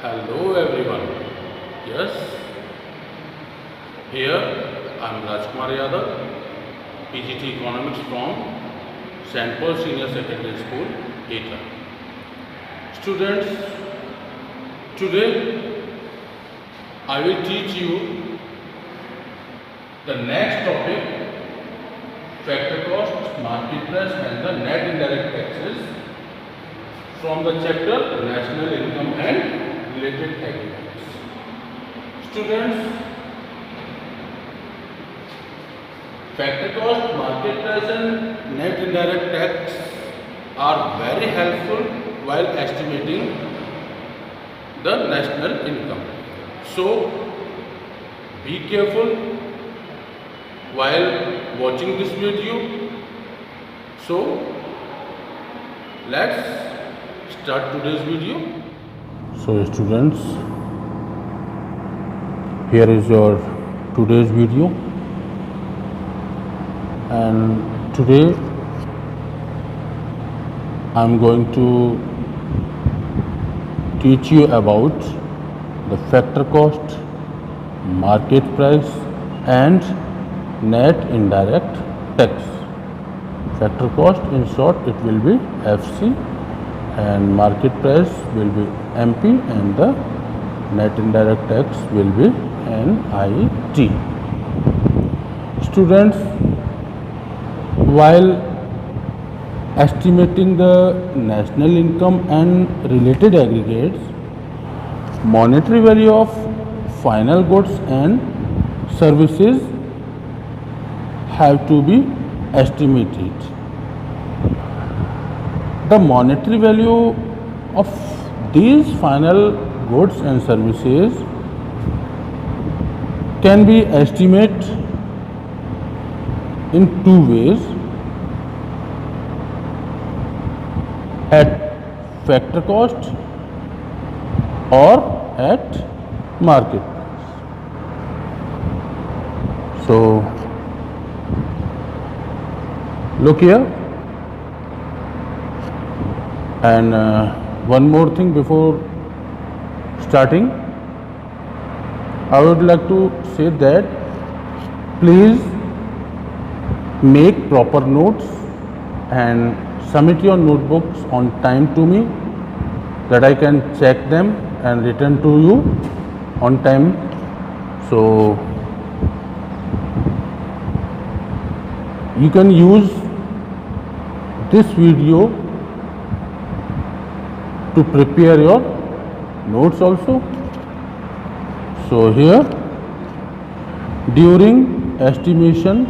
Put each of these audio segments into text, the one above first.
Hello everyone. Yes, here I am Rajkumar Yadav, PGT Economics from St. Paul Senior Secondary School, Etah. Students, today I will teach you the next topic, factor cost, market price and the net indirect taxes from the chapter National Income and Related Aggregates. Students, factor cost, market price and net indirect tax are very helpful while estimating the national income. So, be careful while watching this video. So, let's start today's video. So students, here is your today's video, and today I am going to teach you about the factor cost, market price and net indirect tax. Factor cost, in short, it will be FC, and market price will be MP, and the net indirect tax will be NIT. Students, while estimating the national income and related aggregates, monetary value of final goods and services have to be estimated. The monetary value of these final goods and services can be estimated in two ways: at factor cost or at market price. So, look here. And one more thing before starting, I would like to say that please make proper notes and submit your notebooks on time to me, that I can check them and return to you on time. So you can use this video to prepare your notes also. So here, during estimation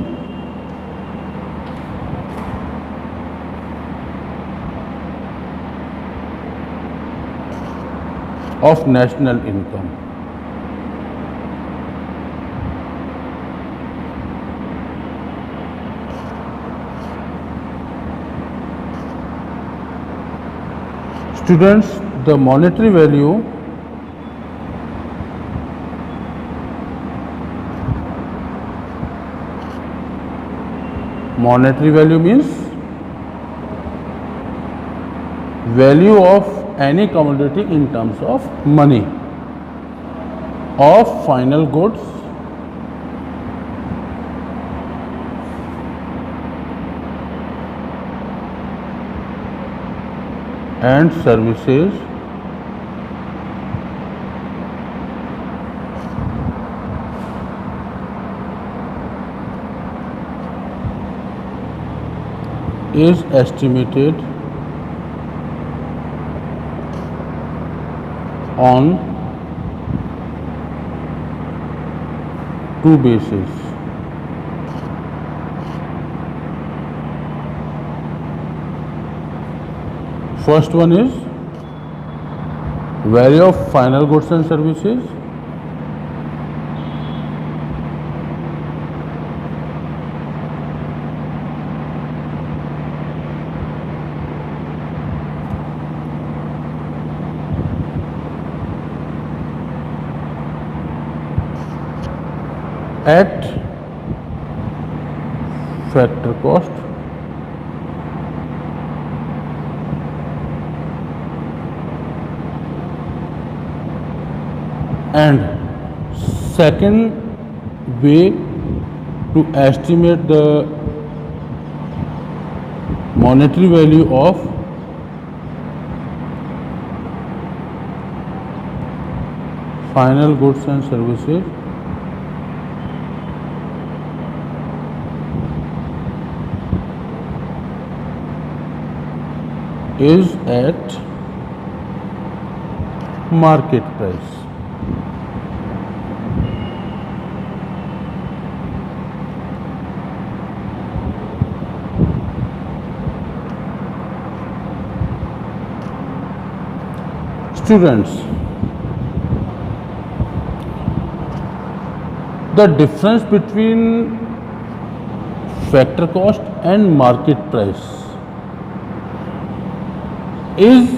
of national income, students, the monetary value means value of any commodity in terms of money, of final goods and services is estimated on two bases. First one is value of final goods and services, at factor cost And second way to estimate the monetary value of final goods and services is at market price. Students, the difference between factor cost and market price is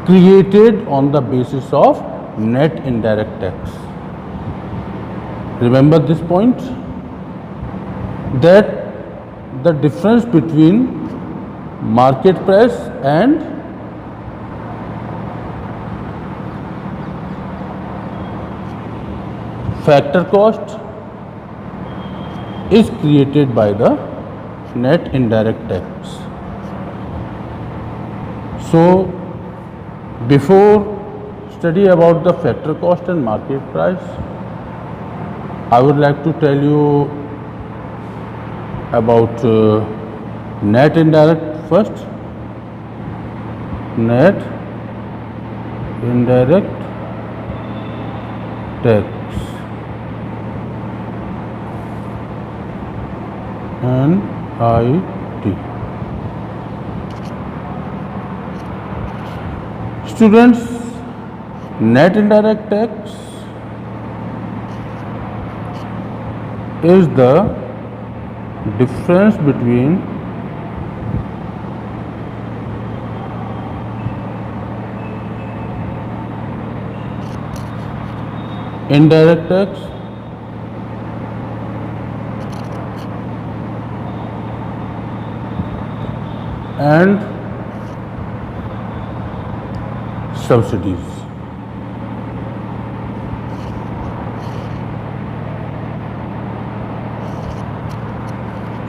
created on the basis of net indirect tax. Remember this point, that the difference between market price and factor cost is created by the net indirect tax. So before study about the factor cost and market price, I would like to tell you about net indirect first. Net indirect tax NIT. Students, net indirect tax is the difference between indirect tax and subsidies.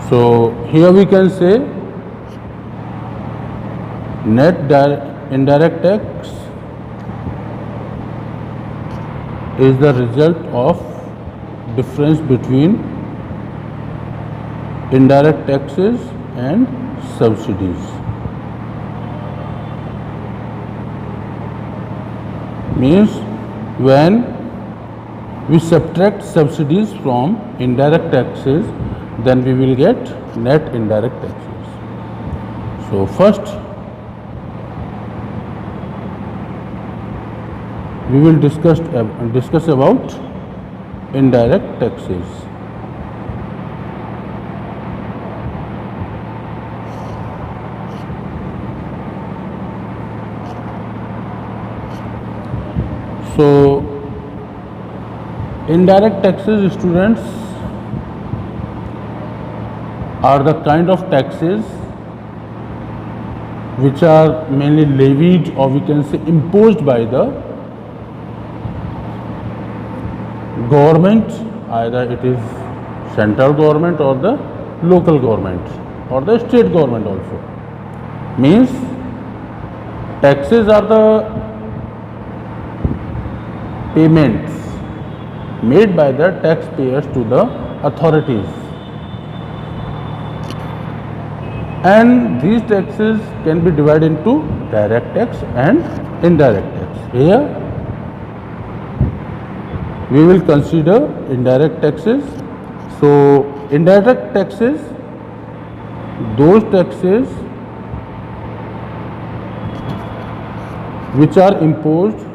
So here we can say net indirect tax is the result of difference between indirect taxes and subsidies. Means when we subtract subsidies from indirect taxes, then we will get net indirect taxes. So first we will discuss about indirect taxes. So indirect taxes, students, are the kind of taxes which are mainly levied, or we can say imposed by the government, either it is central government or the local government or the state government also. Means taxes are the payments made by the taxpayers to the authorities, and these taxes can be divided into direct tax and indirect tax. Here we will consider indirect taxes. So indirect taxes, those taxes which are imposed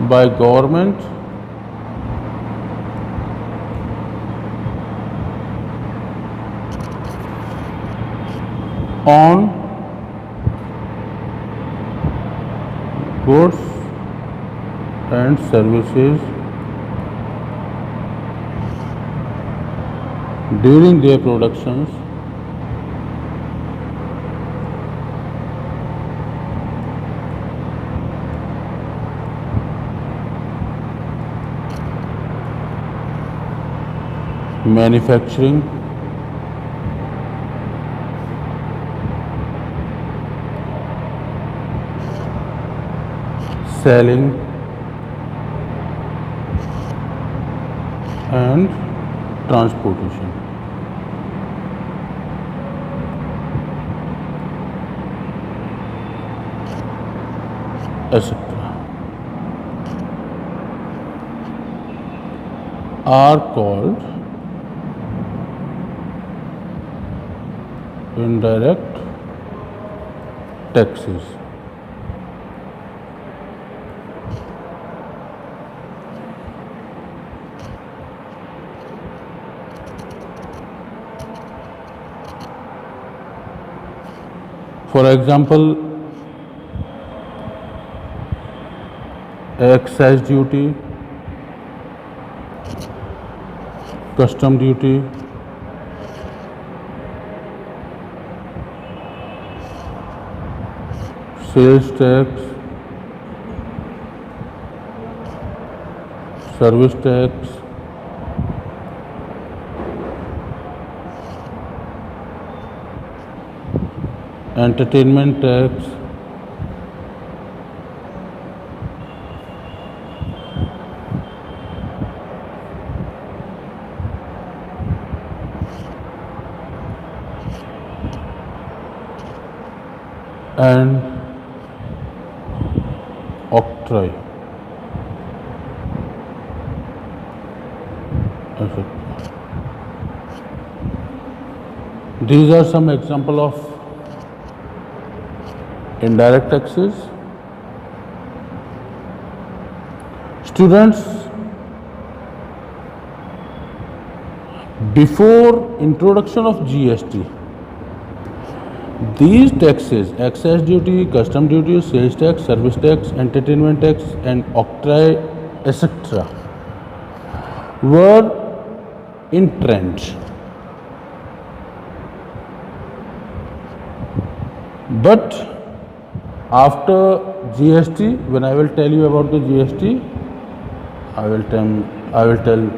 by government on goods and services during their productions manufacturing, selling, and transportation. Etc. are called indirect taxes. For example, excise duty, custom duty, sales tax, service tax, entertainment tax, and octroi, etc. These are some example of indirect taxes. Students, before introduction of GST, these taxes, excise duty, custom duty, sales tax, service tax, entertainment tax, and octroi, etc., were in trend. But after GST, when I will tell you about the GST, I will tell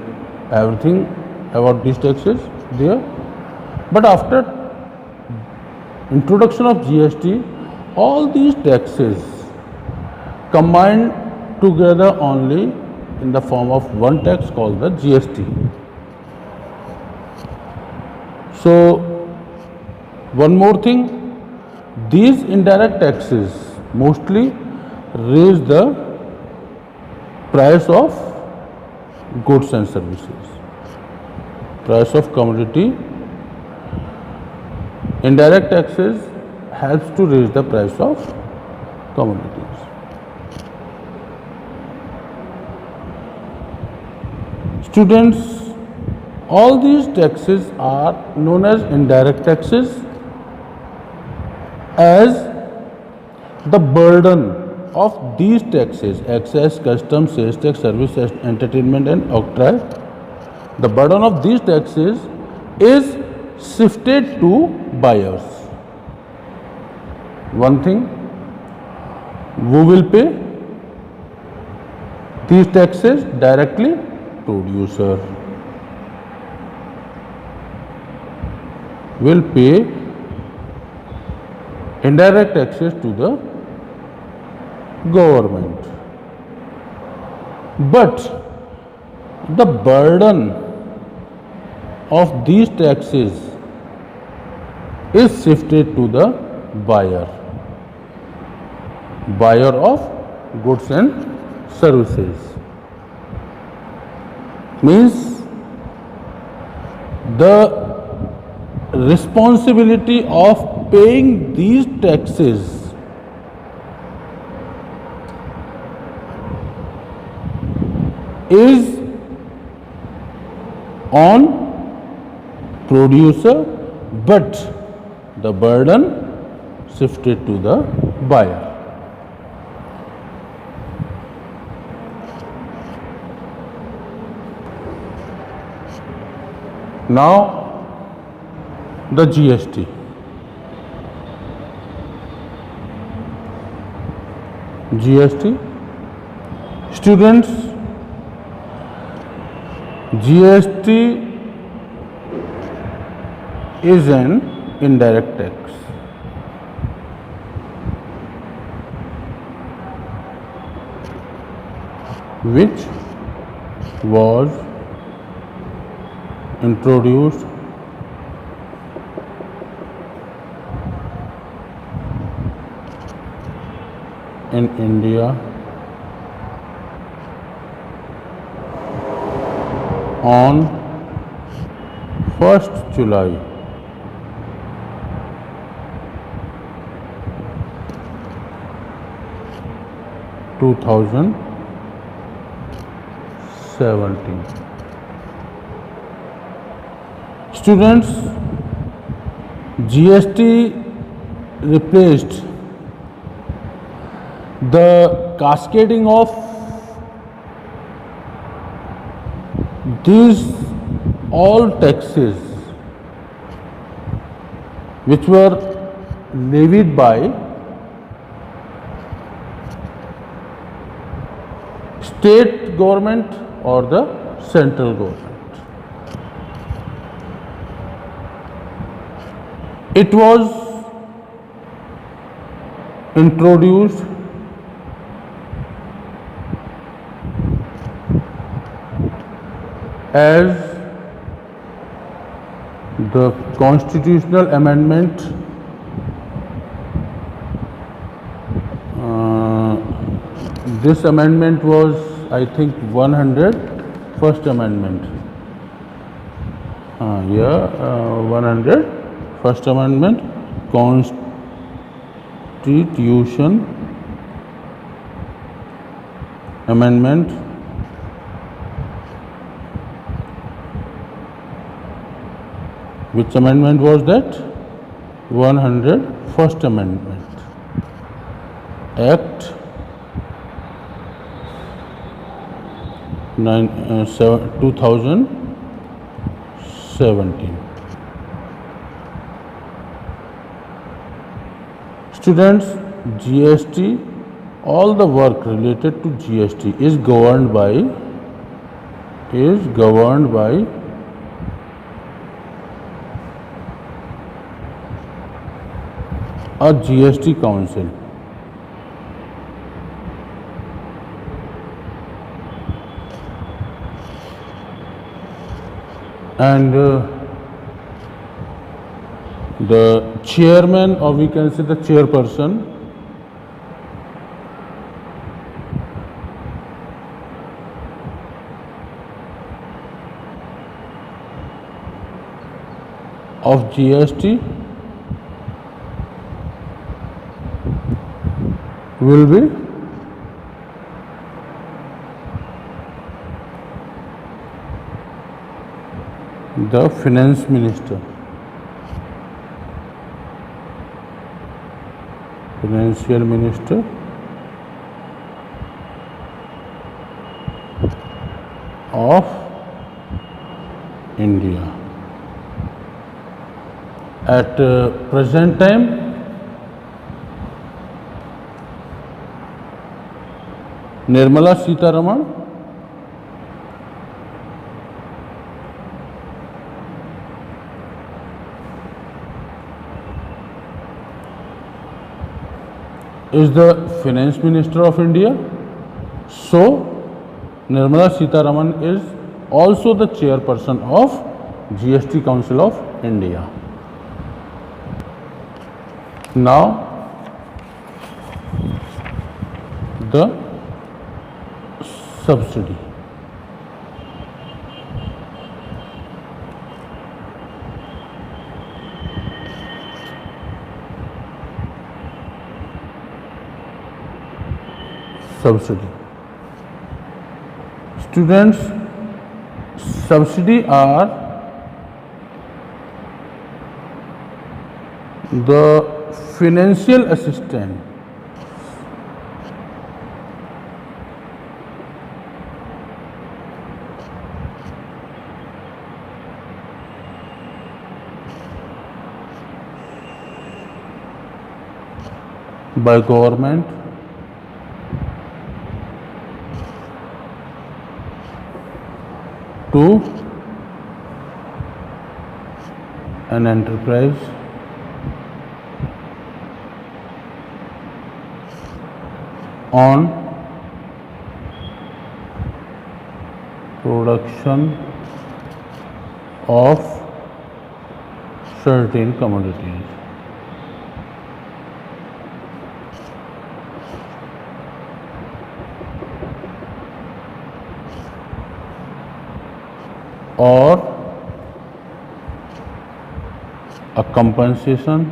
everything about these taxes there. But after introduction of GST, all these taxes combined together only in the form of one tax called the GST. So one more thing, these indirect taxes mostly raise the price of goods and services, price of commodity. Indirect taxes helps to raise the price of commodities. Students, all these taxes are known as indirect taxes, as the burden of these taxes, excise, custom, sales tax, service, entertainment, and octroi, the burden of these taxes is shifted to buyers. One thing, who will pay these taxes directly? Producer will pay indirect taxes to the government. But the burden of these taxes is shifted to the buyer of goods and services. Means the responsibility of paying these taxes is on producer, but the burden shifted to the buyer. Now the GST. Students, GST is an indirect tax. Which was introduced in India on 1st July 2017. Students, GST replaced the cascading of these all taxes which were levied by state government or the central government. It was introduced as the constitutional amendment this amendment was, I think, 101st amendment. 101st amendment, Constitution amendment Which amendment was that? 101st Amendment. Act 2017. Students, GST, all the work related to GST is governed by a GST council. And the chairman, or we can say the chairperson, of GST will be the finance minister. Financial Minister of India. At present time, Nirmala Sitharaman is the Finance Minister of India. So, Nirmala Sitharaman is also the chairperson of GST Council of India. Now, the subsidy. Students, subsidy are the financial assistance by government to an enterprise on production of certain commodities. Or a compensation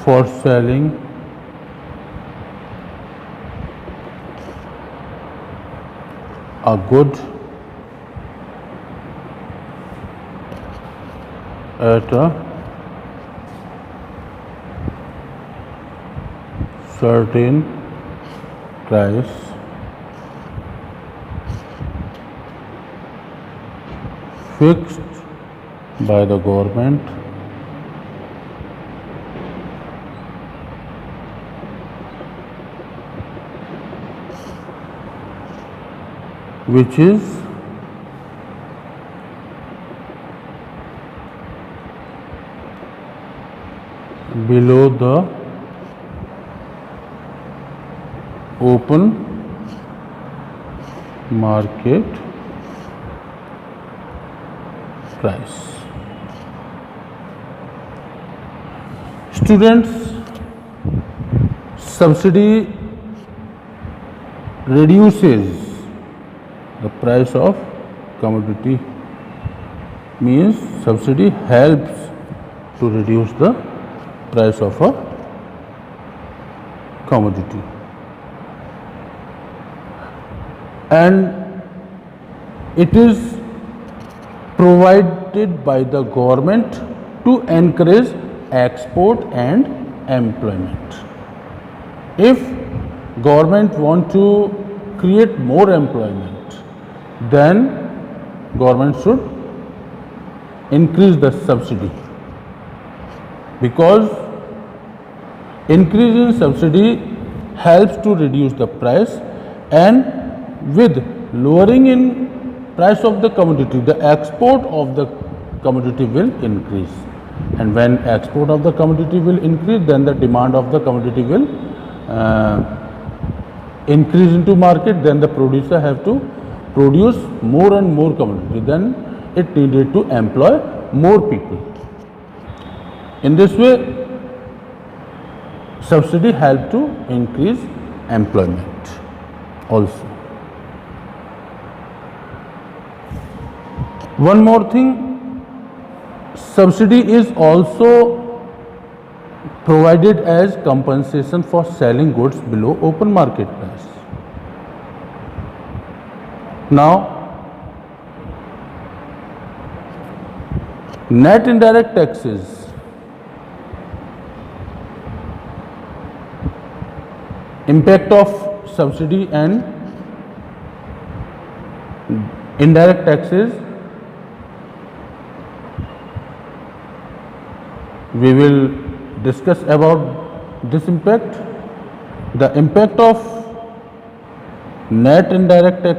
for selling a good at a certain price fixed by the government which is below the open market price. Students, subsidy reduces the price of commodity, means subsidy helps to reduce the price of a commodity, and it is provided by the government to encourage export and employment. If government want to create more employment, then government should increase the subsidy, because increase in subsidy helps to reduce the price, and with lowering in price of the commodity, the export of the commodity will increase, and when export of the commodity will increase, then the demand of the commodity will increase into market, then the producer have to produce more and more commodity, then it needed to employ more people. In this way, subsidy help to increase employment also. One more thing, subsidy is also provided as compensation for selling goods below open market price. Now, net indirect taxes, impact of subsidy and indirect taxes, we will discuss about this impact. The impact of net indirect tax,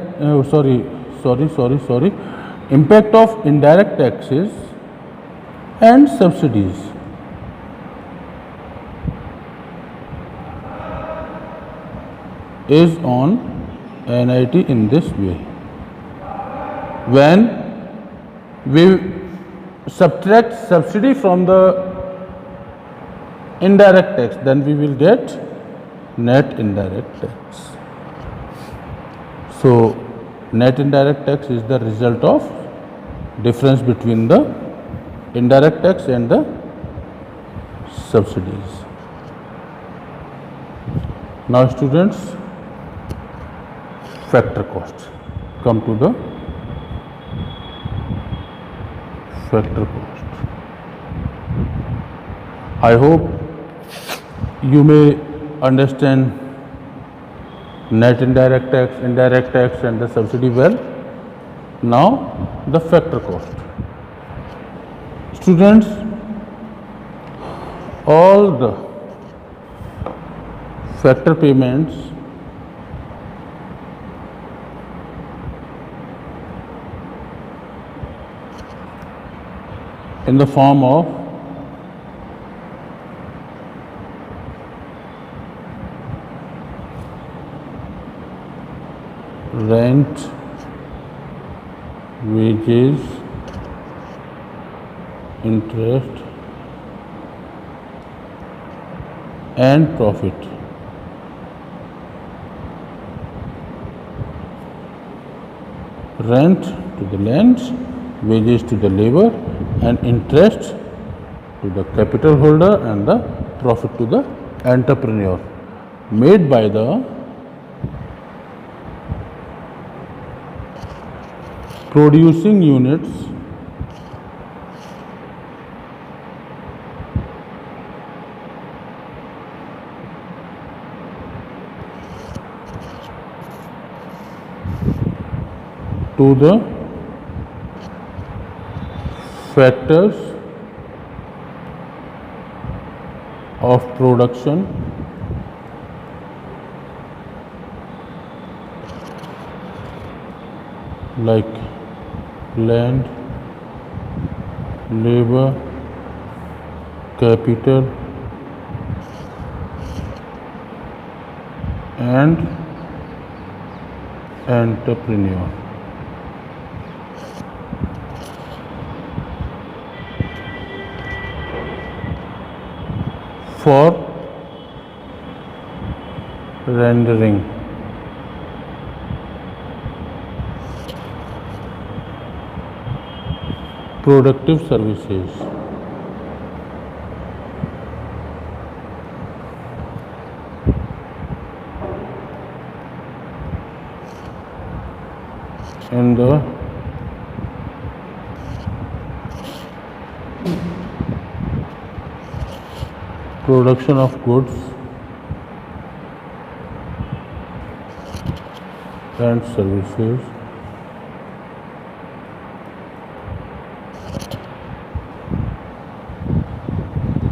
impact of indirect taxes and subsidies. Is on NIT in this way. When we subtract subsidy from the indirect tax, then we will get net indirect tax. So, net indirect tax is the result of difference between the indirect tax and the subsidies. Now, students, factor cost. Come to the factor cost. I hope you may understand net indirect tax and the subsidy well. Now, the factor cost. Students, all the factor payments in the form of rent, wages, interest and profit. Rent to the land, wages to the labor, and interest to the capital holder, and the profit to the entrepreneur, made by the producing units to the factors of production like land, labor, capital and entrepreneur. For rendering productive services. In the production of goods and services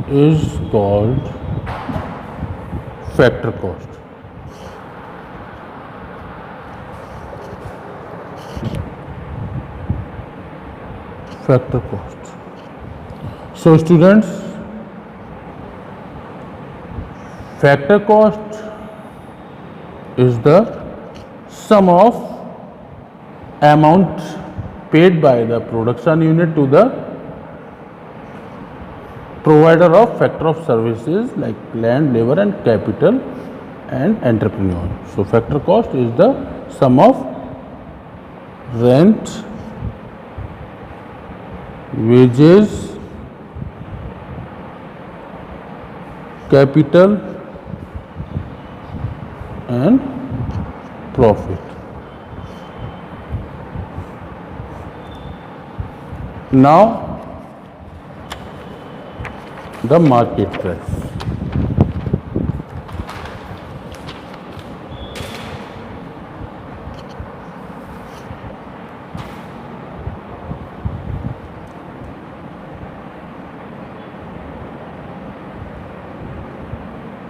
is called factor cost. Factor cost. So students, factor cost is the sum of amount paid by the production unit to the provider of factor of services like land, labor and capital and entrepreneur. So factor cost is the sum of rent, wages, capital and profit. Now the market price.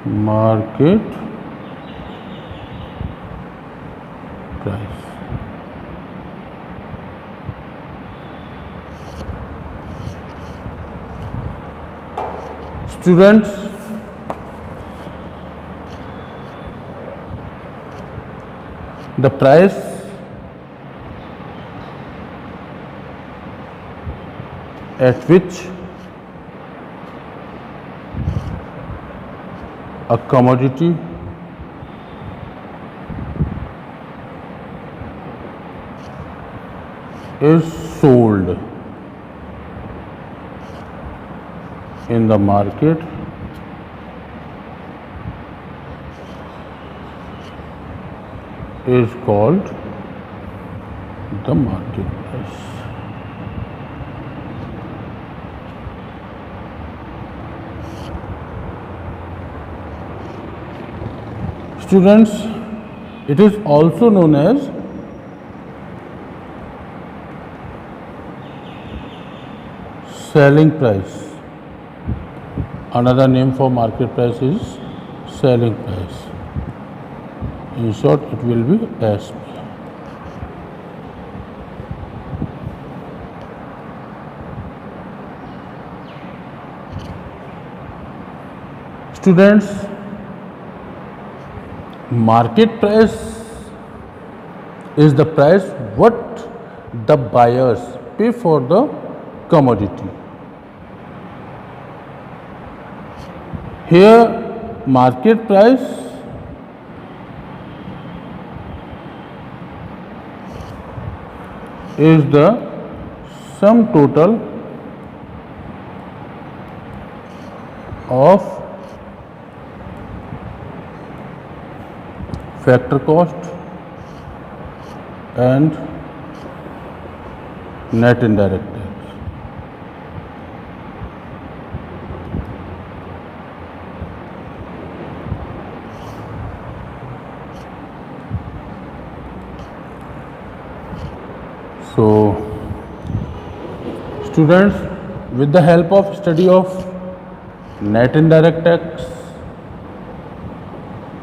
Market price. Students, the price at which a commodity is sold in the market is called the market price. Students, it is also known as selling price. Another name for market price is selling price. In short, it will be SP. Students, market price is the price what the buyers pay for the commodity. Here market price is the sum total of factor cost and net indirect tax. So, students, with the help of study of net indirect tax,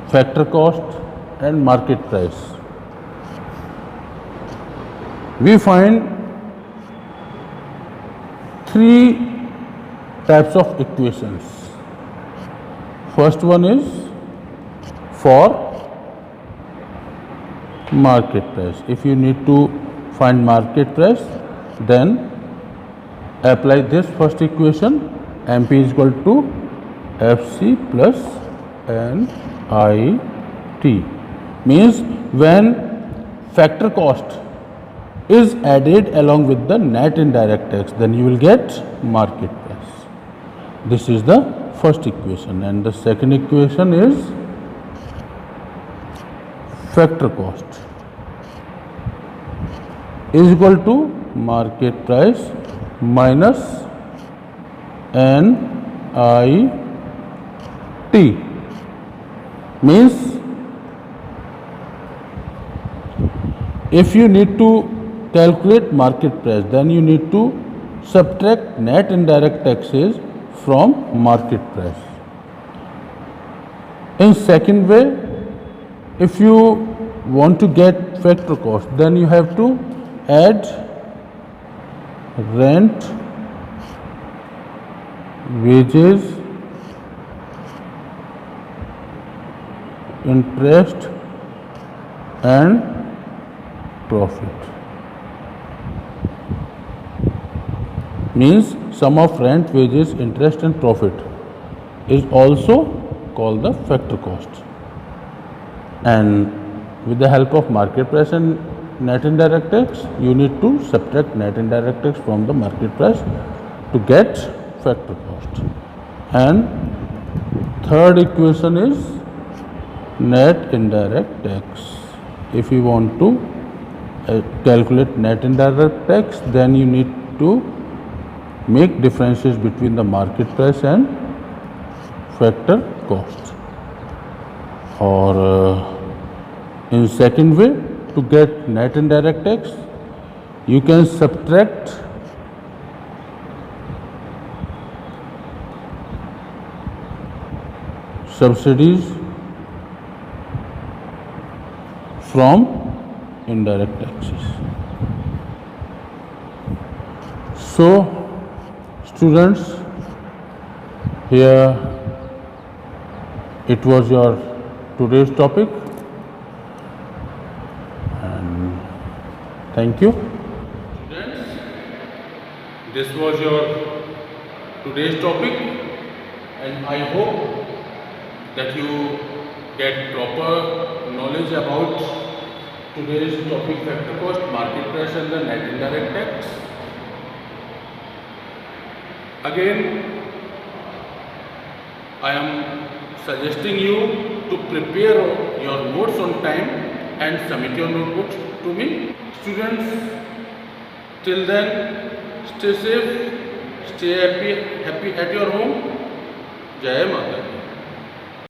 factor cost and market price, we find three types of equations. First one is for market price. If you need to find market price, then apply this first equation, MP is equal to FC plus NIT. Means when factor cost is added along with the net indirect tax, then you will get market price. This is the first equation, and the second equation is factor cost is equal to market price minus NIT. Means if you need to calculate market price, then you need to subtract net indirect taxes from market price. In second way, if you want to get factor cost, then you have to add rent, wages, interest and profit. Means sum of rent, wages, interest and profit is also called the factor cost. And with the help of market price and net indirect tax, you need to subtract net indirect tax from the market price to get factor cost. And third equation is net indirect tax. If you want to calculate net indirect tax, then you need to make differences between the market price and factor cost. Or in second way, to get net indirect tax, you can subtract subsidies from indirect taxes. So, students, here it was your today's topic, and thank you. Students, this was your today's topic, and I hope that you get proper knowledge about today's topic: factor cost, market price and the net indirect tax. Again, I am suggesting you to prepare your notes on time and submit your notebooks to me. Students, till then, stay safe, stay happy at your home. Jai Mata.